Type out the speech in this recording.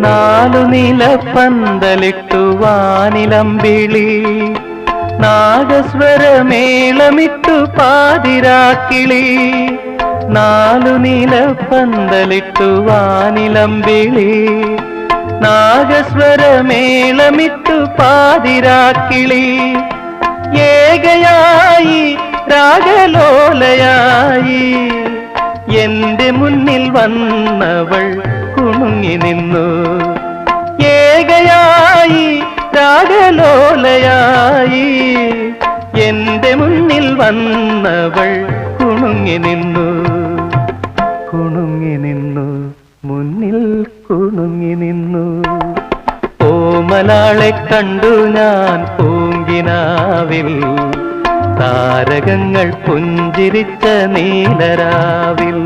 നാലു നിലപ്പന്തലിട്ടു വാനിലമ്പിളി നാഗസ്വരമേളമിട്ടു പാതിരാക്കിളി നാലു നിലപ്പന്തലിട്ടു വാനിലമ്പിളി നാഗസ്വരമേളമിട്ടു പാതിരാക്കിളി ഏകയായി രാഗലോലയായി എന്റെ മുന്നിൽ വന്നവൾ കുണുങ്ങി നിന്നു ഏകയായി രാഗലോലയായി എന്റെ മുന്നിൽ വന്നവൾ കുണുങ്ങി നിന്നു മുന്നിൽ കുണുങ്ങി നിന്നു ഓമലാളെ കണ്ടു ഞാൻ പൂങ്കിനാവിൽ താരകങ്ങൾ പുഞ്ചിരിച്ച നീലരാവിൽ